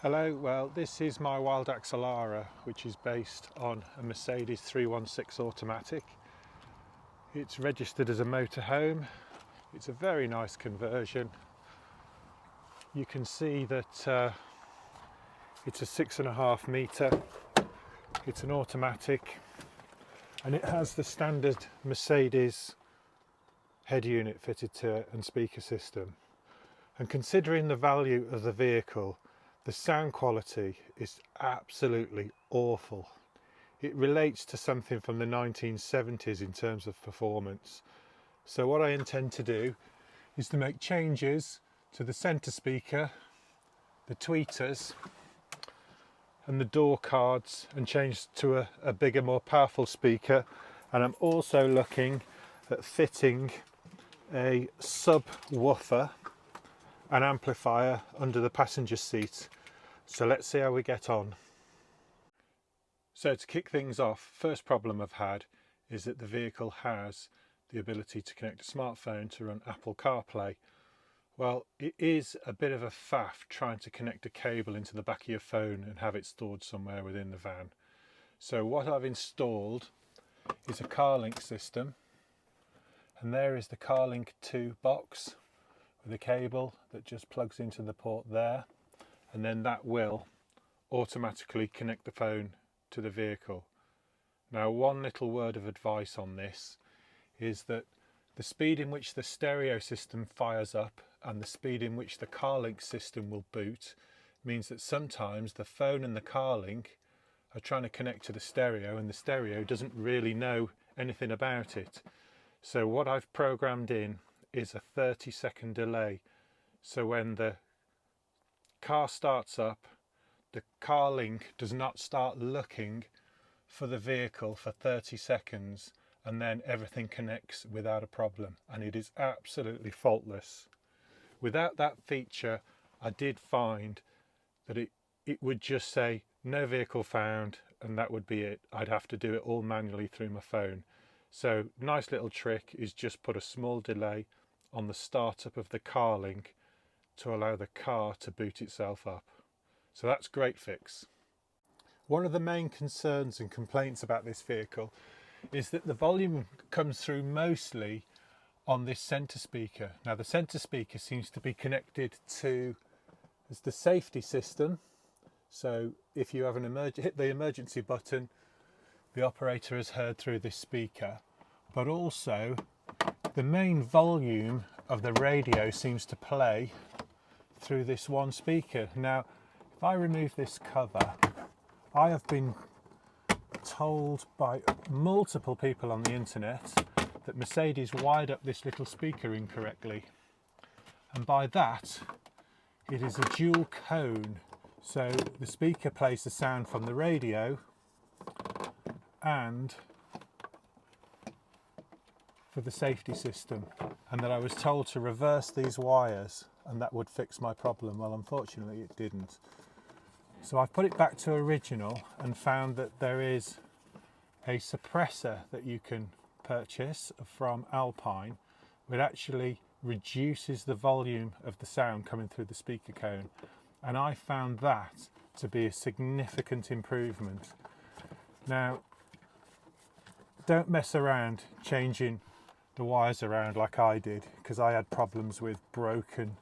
Hello, well this is my WildaX Elara, which is based on a Mercedes 316 automatic. It's registered as a motorhome. It's a very nice conversion. You can see that it's a 6.5 metre. It's an automatic and it has the standard Mercedes head unit fitted to it and speaker system. And considering the value of the vehicle, the sound quality is absolutely awful. It relates to something from the 1970s in terms of performance. So what I intend to do is to make changes to the centre speaker, the tweeters and the door cards, and change to a bigger, more powerful speaker. And I'm also looking at fitting a subwoofer, an amplifier under the passenger seat. So let's see how we get on. So to kick things off, first problem I've had is that the vehicle has the ability to connect a smartphone to run Apple CarPlay. Well, it is a bit of a faff trying to connect a cable into the back of your phone and have it stored somewhere within the van. So what I've installed is a CarLink system, and there is the CarLink 2 box with a cable that just plugs into the port there, and then that will automatically connect the phone to the vehicle. Now, one little word of advice on this is that the speed in which the stereo system fires up and the speed in which the CarLink system will boot means that sometimes the phone and the CarLink are trying to connect to the stereo and the stereo doesn't really know anything about it. So what I've programmed in is a 30-second delay. So when the car starts up, the CarLink does not start looking for the vehicle for 30 seconds, and then everything connects without a problem, and it is absolutely faultless. Without that feature, I did find that it would just say no vehicle found, and that would be it. I'd have to do it all manually through my phone. So nice little trick is just put a small delay on the startup of the CarLink to allow the car to boot itself up. So that's a great fix. One of the main concerns and complaints about this vehicle is that the volume comes through mostly on this centre speaker. Now the centre speaker seems to be connected to the safety system. So if you have hit the emergency button, the operator has heard through this speaker, but also the main volume of the radio seems to play through this one speaker. Now, if I remove this cover, I have been told by multiple people on the internet that Mercedes wired up this little speaker incorrectly. And by that, it is a dual cone. So the speaker plays the sound from the radio and for the safety system, and that I was told to reverse these wires and that would fix my problem. Well, unfortunately it didn't. So I've put it back to original and found that there is a suppressor that you can purchase from Alpine, which actually reduces the volume of the sound coming through the speaker cone, and I found that to be a significant improvement. Now, don't mess around changing the wires around like I did, because I had problems with broken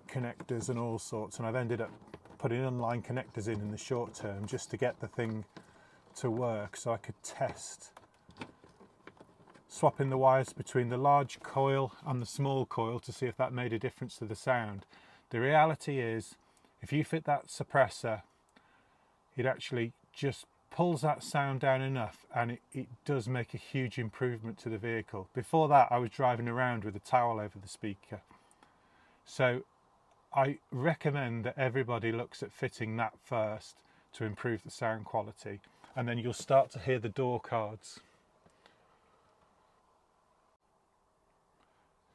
connectors and all sorts, and I've ended up putting online connectors in the short term just to get the thing to work, so I could test swapping the wires between the large coil and the small coil to see if that made a difference to the sound. The reality is, if you fit that suppressor, it actually just pulls that sound down enough, and it does make a huge improvement to the vehicle. Before that, I was driving around with a towel over the speaker. So I recommend that everybody looks at fitting that first to improve the sound quality, and then you'll start to hear the door cards.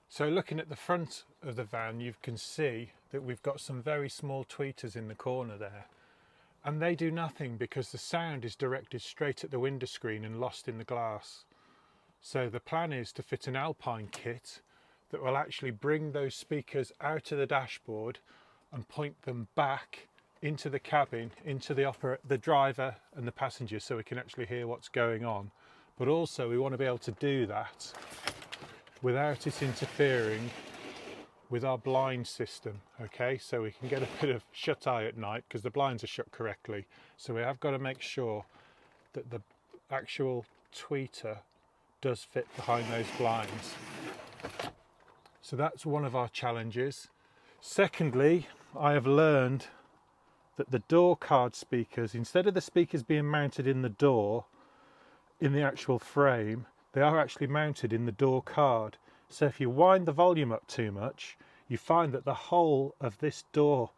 So looking at the front of the van, you can see that we've got some very small tweeters in the corner there, and they do nothing because the sound is directed straight at the window screen and lost in the glass. So the plan is to fit an Alpine kit that will actually bring those speakers out of the dashboard and point them back into the cabin, into the driver and the passenger, so we can actually hear what's going on. But also we want to be able to do that without it interfering with our blind system, okay? So we can get a bit of shut eye at night because the blinds are shut correctly. So we have got to make sure that the actual tweeter does fit behind those blinds. So that's one of our challenges. Secondly, I have learned that the door card speakers, instead of the speakers being mounted in the door, in the actual frame, they are actually mounted in the door card. So if you wind the volume up too much, you find that the whole of this door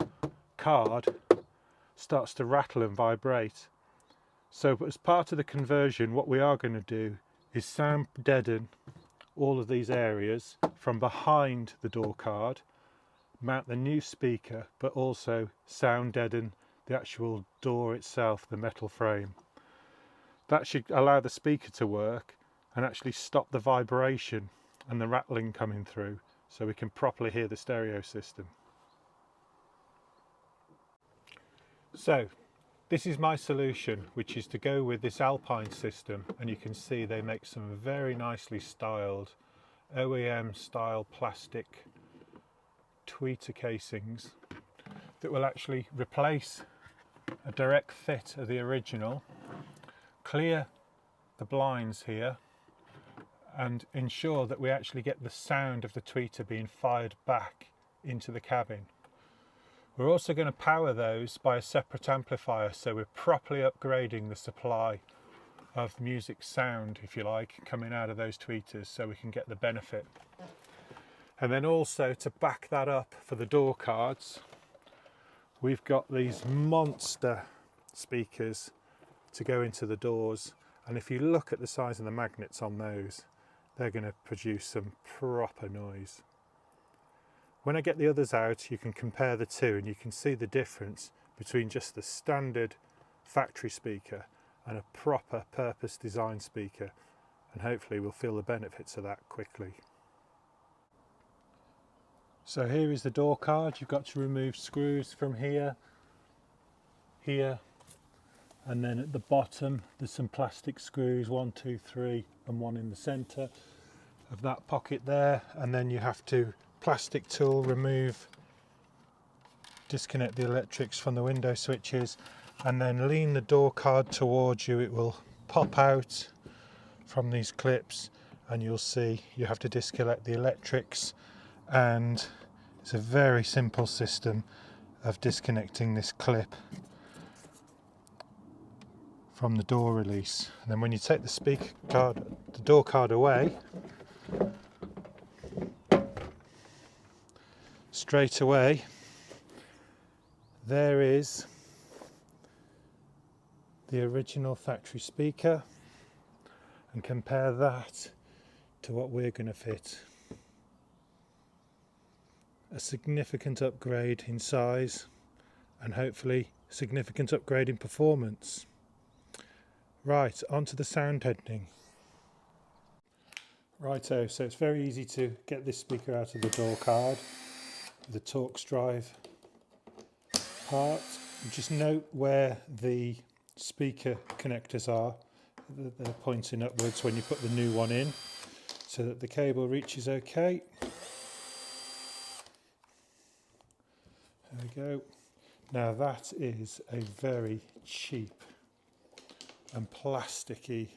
card starts to rattle and vibrate. So as part of the conversion, what we are going to do is sound deaden all of these areas from behind the door card, mount the new speaker, but also sound deaden the actual door itself, the metal frame. That should allow the speaker to work and actually stop the vibration and the rattling coming through, so we can properly hear the stereo system. So this is my solution, which is to go with this Alpine system, and you can see they make some very nicely styled OEM style plastic tweeter casings that will actually replace a direct fit of the original, clear the blinds here, and ensure that we actually get the sound of the tweeter being fired back into the cabin. We're also going to power those by a separate amplifier, so we're properly upgrading the supply of music sound, if you like, coming out of those tweeters, so we can get the benefit. And then also to back that up for the door cards, we've got these monster speakers to go into the doors, and if you look at the size of the magnets on those, they're going to produce some proper noise. When I get the others out, you can compare the two and you can see the difference between just the standard factory speaker and a proper purpose designed speaker, and hopefully we'll feel the benefits of that quickly. So here is the door card. You've got to remove screws from here, here, and then at the bottom there's some plastic screws, 1, 2, 3 and one in the centre of that pocket there, and then you have to plastic tool disconnect the electrics from the window switches, and then lean the door card towards you. It will pop out from these clips and you'll see you have to disconnect the electrics, and it's a very simple system of disconnecting this clip from the door release. And then when you take the door card away, straight away there is the original factory speaker, and compare that to what we're going to fit. A significant upgrade in size and hopefully significant upgrade in performance. Right, onto the sound deadening. Righto, so it's very easy to get this speaker out of the door card with the Torx drive part. Just note where the speaker connectors are. They're pointing upwards when you put the new one in, so that the cable reaches okay. There we go. Now that is a very cheap and plasticky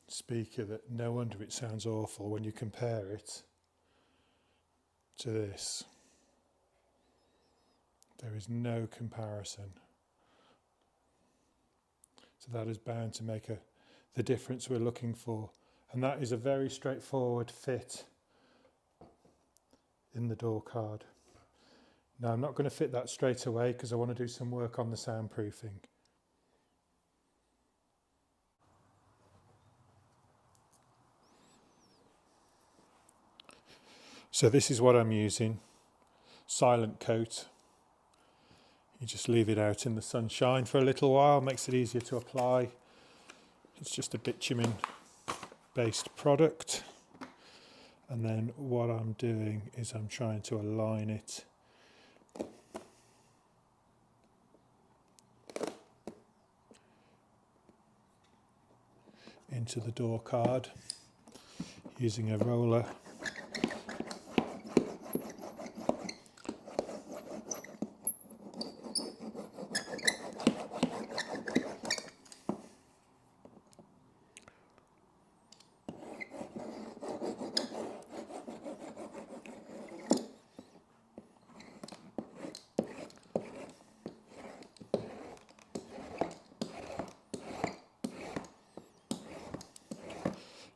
speaker that no wonder it sounds awful when you compare it to this. There is no comparison. So that is bound to make the difference we're looking for. And that is a very straightforward fit in the door card. Now I'm not going to fit that straight away because I want to do some work on the soundproofing. So this is what I'm using, silent coat. You just leave it out in the sunshine for a little while, makes it easier to apply. It's just a bitumen based product. And then what I'm doing is I'm trying to align it into the door card using a roller.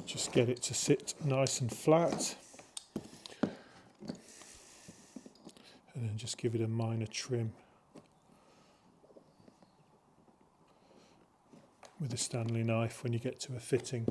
Just get it to sit nice and flat, and then just give it a minor trim with a Stanley knife when you get to a fitting.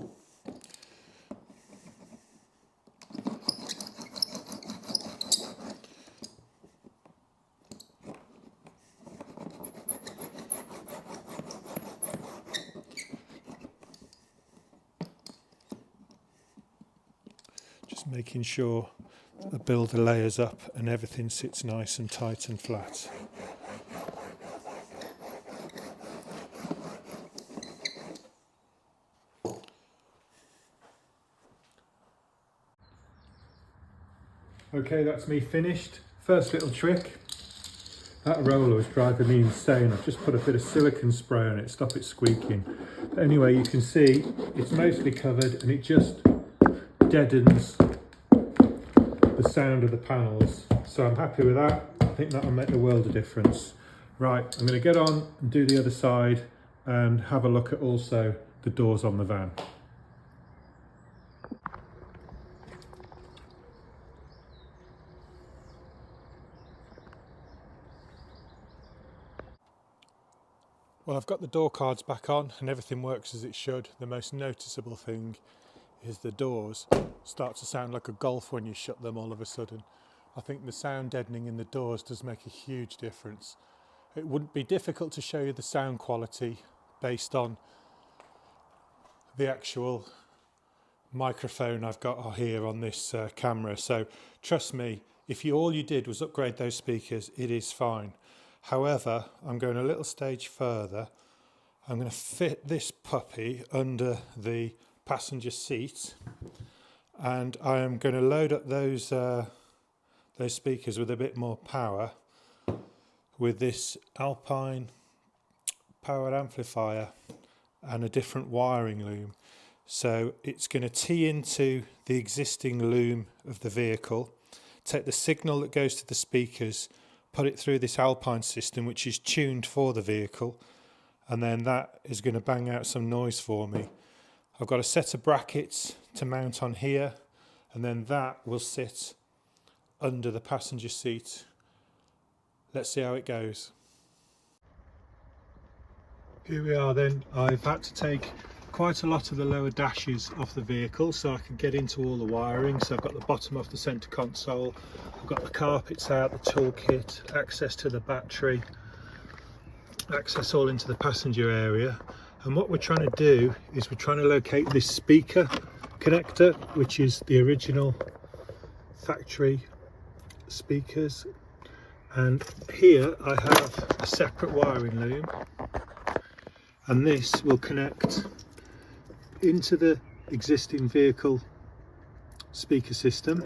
Just making sure the builder layers up and everything sits nice and tight and flat. Okay, that's me finished. First little trick. That roller was driving me insane. I've just put a bit of silicone spray on it, stop it squeaking. But anyway, you can see it's mostly covered and it just deadens the sound of the panels. So I'm happy with that. I think that'll make a world of difference. Right, I'm going to get on and do the other side and have a look at also the doors on the van. Well, I've got the door cards back on and everything works as it should. The most noticeable thing is the doors start to sound like a Golf when you shut them all of a sudden. I think the sound deadening in the doors does make a huge difference. It wouldn't be difficult to show you the sound quality based on the actual microphone I've got here on this camera. So trust me, if all you did was upgrade those speakers, it is fine. However, I'm going a little stage further. I'm going to fit this puppy under the passenger seat, and I am going to load up those speakers with a bit more power with this Alpine powered amplifier and a different wiring loom. So it's going to tee into the existing loom of the vehicle, take the signal that goes to the speakers, put it through this Alpine system which is tuned for the vehicle, and then that is going to bang out some noise for me. I've got a set of brackets to mount on here, and then that will sit under the passenger seat. Let's see how it goes. Here we are then. I've had to take quite a lot of the lower dashes off the vehicle so I can get into all the wiring. So I've got the bottom off the centre console, I've got the carpets out, the toolkit, access to the battery, access all into the passenger area. And what we're trying to do is we're trying to locate this speaker connector, which is the original factory speakers. And here I have a separate wiring loom, and this will connect into the existing vehicle speaker system.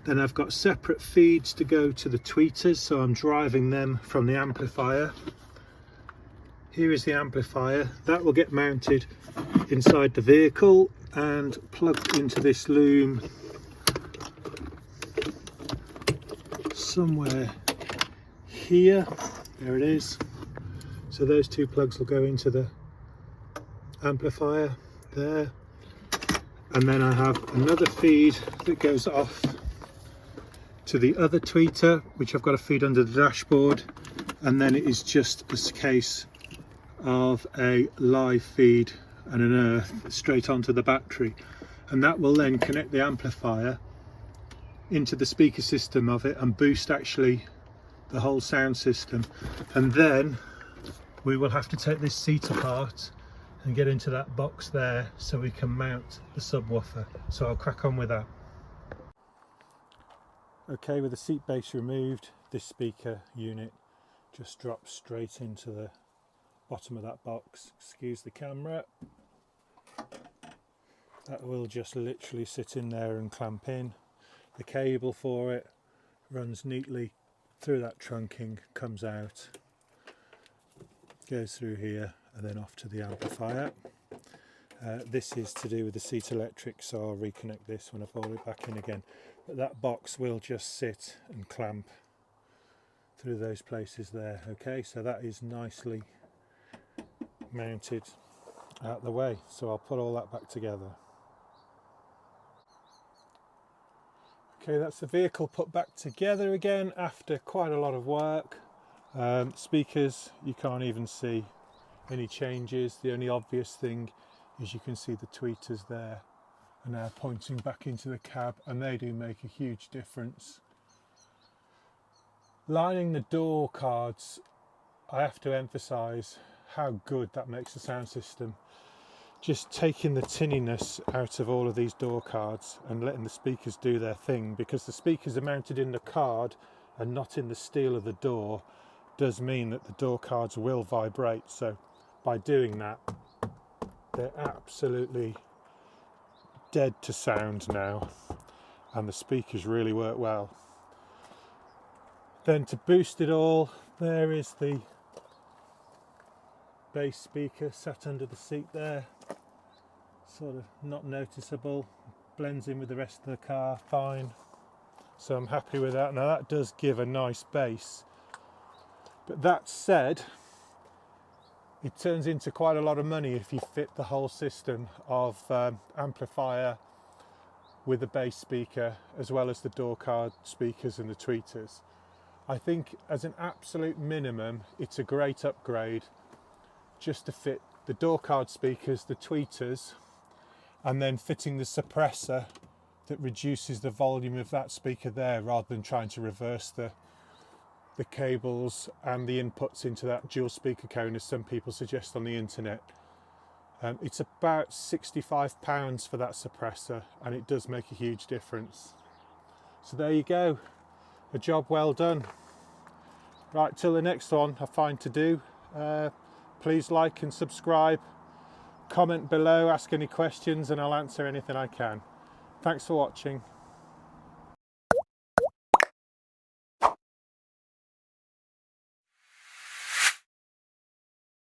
Then I've got separate feeds to go to the tweeters, so I'm driving them from the amplifier. Here is the amplifier that will get mounted inside the vehicle and plugged into this loom somewhere here. There it is. So those two plugs will go into the amplifier there, and then I have another feed that goes off to the other tweeter, which I've got to feed under the dashboard, and then it is just a case of a live feed and an earth straight onto the battery, and that will then connect the amplifier into the speaker system of it and boost actually the whole sound system. And then we will have to take this seat apart and get into that box there so we can mount the subwoofer. So I'll crack on with that. Okay, with the seat base removed, this speaker unit just drops straight into the bottom of that box. Excuse the camera. That will just literally sit in there and clamp in. The cable for it runs neatly through that trunking, comes out, goes through here and then off to the amplifier. This is to do with the seat electric, so I'll reconnect this when I pull it back in again. But that box will just sit and clamp through those places there. Okay, so that is nicely mounted out the way, so I'll put all that back together. Okay, that's the vehicle put back together again after quite a lot of work. Speakers, you can't even see any changes. The only obvious thing is you can see the tweeters there are now pointing back into the cab, and they do make a huge difference. Lining the door cards, I have to emphasise how good that makes the sound system. Just taking the tinniness out of all of these door cards and letting the speakers do their thing, because the speakers are mounted in the card and not in the steel of the door, does mean that the door cards will vibrate. So by doing that, they're absolutely dead to sound now, and the speakers really work well. Then to boost it all, there is the bass speaker sat under the seat there, sort of not noticeable, blends in with the rest of the car fine, so I'm happy with that. Now that does give a nice bass, but that said, it turns into quite a lot of money if you fit the whole system of amplifier with the bass speaker as well as the door card speakers and the tweeters. I think as an absolute minimum it's a great upgrade just to fit the door card speakers, the tweeters, and then fitting the suppressor that reduces the volume of that speaker there, rather than trying to reverse the cables and the inputs into that dual speaker cone as some people suggest on the internet. It's about £65 for that suppressor, and it does make a huge difference. So there you go, a job well done. Right, till the next one I find to do, please like and subscribe, comment below, ask any questions, and I'll answer anything I can. Thanks for watching.